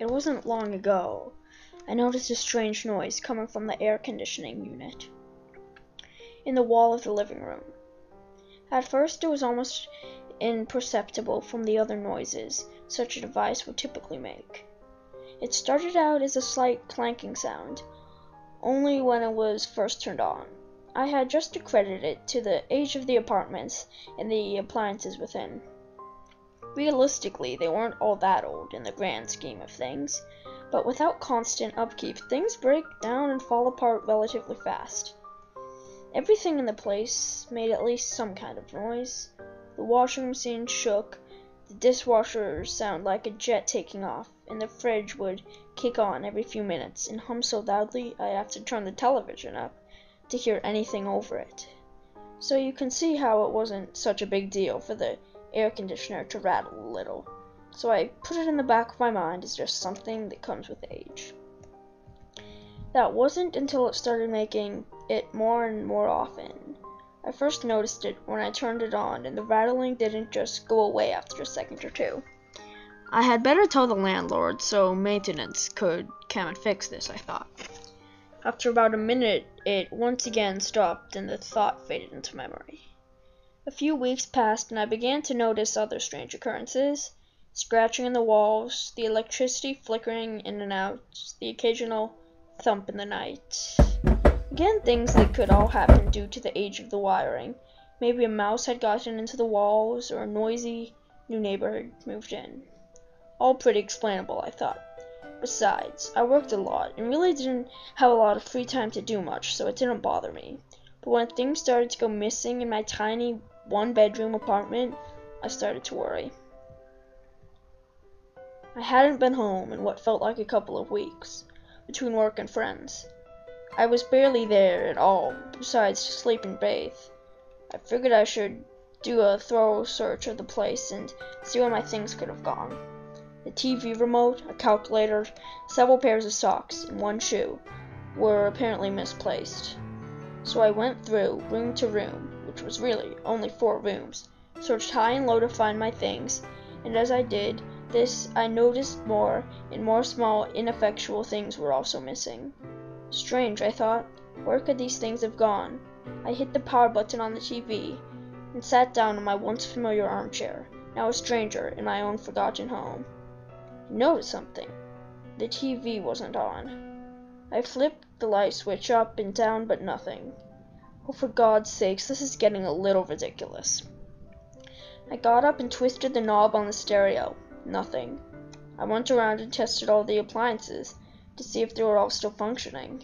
It wasn't long ago I noticed a strange noise coming from the air conditioning unit in the wall of the living room. At first, it was almost imperceptible from the other noises such a device would typically make. It started out as a slight clanking sound, only when it was first turned on. I had just to credit it to the age of the apartments and the appliances within. Realistically, they weren't all that old in the grand scheme of things, but without constant upkeep, things break down and fall apart relatively fast. Everything in the place made at least some kind of noise. The washing machine shook, the dishwasher sounded like a jet taking off, and the fridge would kick on every few minutes and hum so loudly I'd have to turn the television up to hear anything over it. So you can see how it wasn't such a big deal for the air conditioner to rattle a little. So I put it in the back of my mind as just something that comes with age. That wasn't until it started making it more and more often. I first noticed it when I turned it on, and the rattling didn't just go away after a second or two. I had better tell the landlord so maintenance could come and fix this, I thought. After about a minute, it once again stopped and the thought faded into memory. A few weeks passed and I began to notice other strange occurrences. Scratching in the walls, the electricity flickering in and out, the occasional thump in the night. Again, things that could all happen due to the age of the wiring. Maybe a mouse had gotten into the walls, or a noisy new neighbor had moved in. All pretty explainable, I thought. Besides, I worked a lot and really didn't have a lot of free time to do much, so it didn't bother me. But when things started to go missing in my tiny one-bedroom apartment, I started to worry. I hadn't been home in what felt like a couple of weeks, between work and friends. I was barely there at all, besides sleep and bathe. I figured I should do a thorough search of the place and see where my things could have gone. The TV remote, a calculator, several pairs of socks, and one shoe were apparently misplaced. So I went through room to room, which was really only 4 rooms, searched high and low to find my things, and as I did this, I noticed more and more small, ineffectual things were also missing. Strange, I thought. Where could these things have gone? I hit the power button on the TV and sat down in my once familiar armchair, now a stranger in my own forgotten home. I noticed something. The TV wasn't on. I flipped the light switch up and down, but nothing. Oh, for God's sakes, this is getting a little ridiculous. I got up and twisted the knob on the stereo. Nothing. I went around and tested all the appliances to see if they were all still functioning.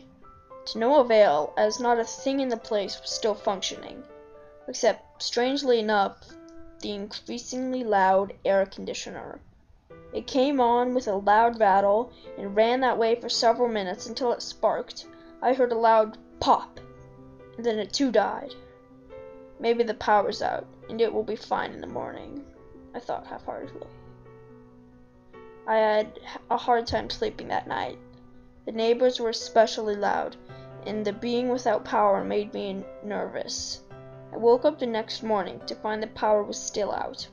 To no avail, as not a thing in the place was still functioning, except, strangely enough, the increasingly loud air conditioner. It came on with a loud rattle and ran that way for several minutes until it sparked. I heard a loud pop, and then it too died. Maybe the power's out, and it will be fine in the morning, I thought half-heartedly. I had a hard time sleeping that night. The neighbors were especially loud, and the being without power made me nervous. I woke up the next morning to find the power was still out.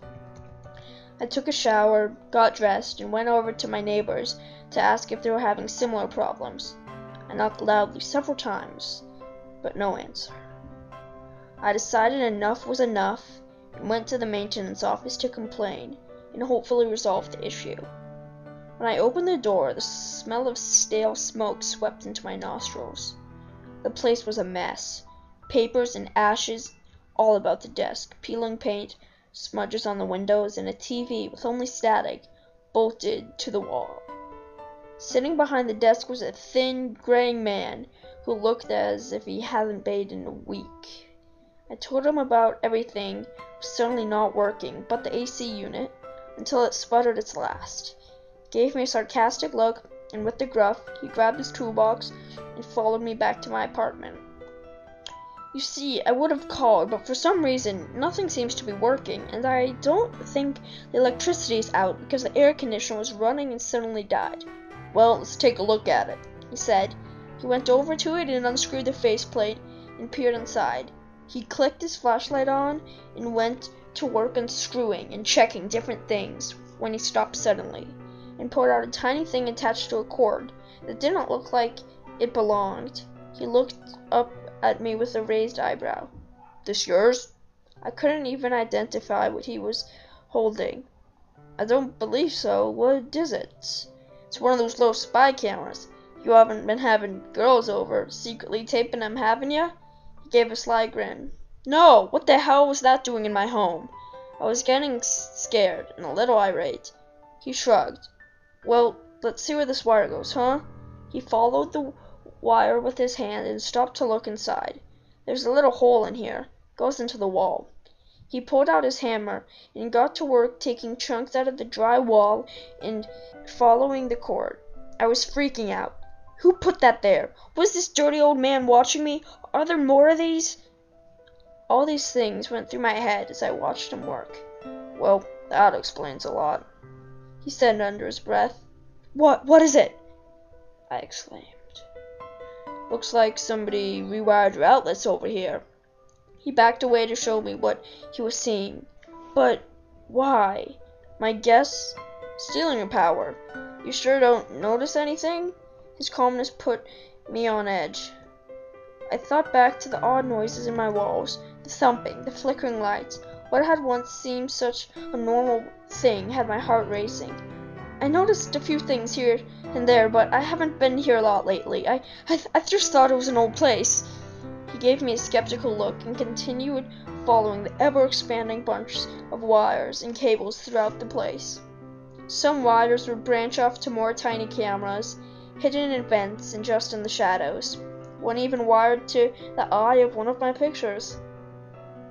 I took a shower, got dressed, and went over to my neighbors to ask if they were having similar problems. I knocked loudly several times, but no answer. I decided enough was enough and went to the maintenance office to complain and hopefully resolve the issue. When I opened the door, the smell of stale smoke swept into my nostrils. The place was a mess. Papers and ashes all about the desk, peeling paint, smudges on the windows, and a TV with only static bolted to the wall. Sitting behind the desk was a thin, graying man who looked as if he hadn't bathed in a week. I told him about everything was suddenly not working but the AC unit until it sputtered its last. He gave me a sarcastic look, and with the gruff, he grabbed his toolbox and followed me back to my apartment. You see, I would have called, but for some reason, nothing seems to be working, and I don't think the electricity is out because the air conditioner was running and suddenly died. Well, let's take a look at it, he said. He went over to it and unscrewed the faceplate and peered inside. He clicked his flashlight on and went to work unscrewing and checking different things when he stopped suddenly. and pulled out a tiny thing attached to a cord that didn't look like it belonged. He looked up at me with a raised eyebrow. "This yours?" I couldn't even identify what he was holding. "I don't believe so. What is it?" "It's one of those little spy cameras. You haven't been having girls over, secretly taping them, haven't you?" He gave a sly grin. "No! What the hell was that doing in my home?" I was getting scared and a little irate. He shrugged. "Well, let's see where this wire goes, huh?" He followed the wire with his hand and stopped to look inside. "There's a little hole in here. It goes into the wall." He pulled out his hammer and got to work taking chunks out of the dry wall and following the cord. I was freaking out. Who put that there? Was this dirty old man watching me? Are there more of these? All these things went through my head as I watched him work. "Well, that explains a lot," he said under his breath. What is it?" I exclaimed. "Looks like somebody rewired your outlets over here." He backed away to show me what he was seeing. "But why?" "My guess? Stealing your power. You sure don't notice anything?" His calmness put me on edge. I thought back to the odd noises in my walls, the thumping, the flickering lights. What had once seemed such a normal thing had my heart racing. "I noticed a few things here and there, but I haven't been here a lot lately. I just thought it was an old place." He gave me a skeptical look and continued following the ever-expanding bunch of wires and cables throughout the place. Some wires would branch off to more tiny cameras, hidden in vents and just in the shadows. One even wired to the eye of one of my pictures.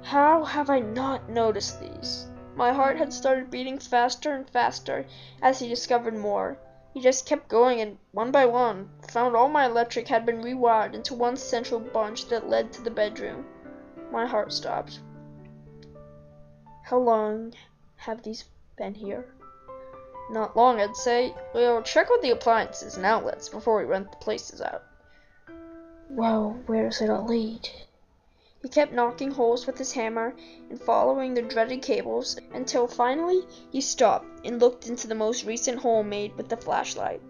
How have I not noticed these? My heart had started beating faster and faster as he discovered more. He just kept going, and one by one, found all my electric had been rewired into one central bunch that led to the bedroom. My heart stopped. "How long have these been here?" "Not long, I'd say. We'll check with the appliances and outlets before we rent the places out." "Well, where does it all lead?" He kept knocking holes with his hammer and following the dreaded cables until finally he stopped and looked into the most recent hole made with the flashlight.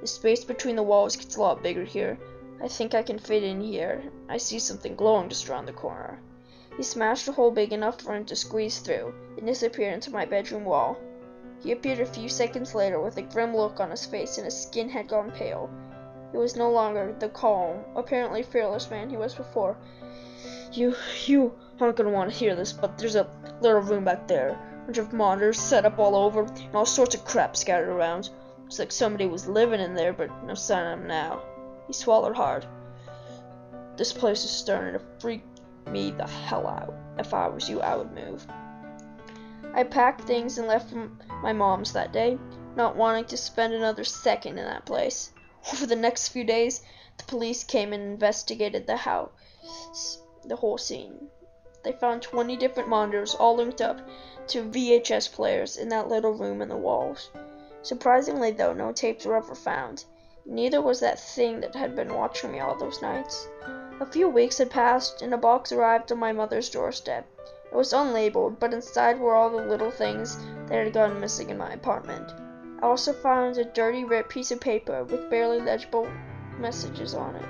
"The space between the walls gets a lot bigger here. I think I can fit in here. I see something glowing just around the corner." He smashed a hole big enough for him to squeeze through and disappeared into my bedroom wall. He appeared a few seconds later with a grim look on his face and his skin had gone pale. He was no longer the calm, apparently fearless man he was before. You aren't gonna want to hear this, but there's a little room back there. A bunch of monitors set up all over, and all sorts of crap scattered around. Looks like somebody was living in there, but no sign of him now." He swallowed hard. "This place is starting to freak me the hell out. If I was you, I would move." I packed things and left my mom's that day, not wanting to spend another second in that place. Over the next few days, the police came and investigated the house. The whole scene. They found 20 different monitors all linked up to VHS players in that little room in the walls. Surprisingly though, no tapes were ever found. Neither was that thing that had been watching me all those nights. A few weeks had passed and a box arrived on my mother's doorstep. It was unlabeled, but inside were all the little things that had gone missing in my apartment. I also found a dirty, ripped piece of paper with barely legible messages on it.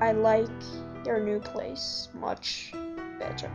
"I like your new place much better."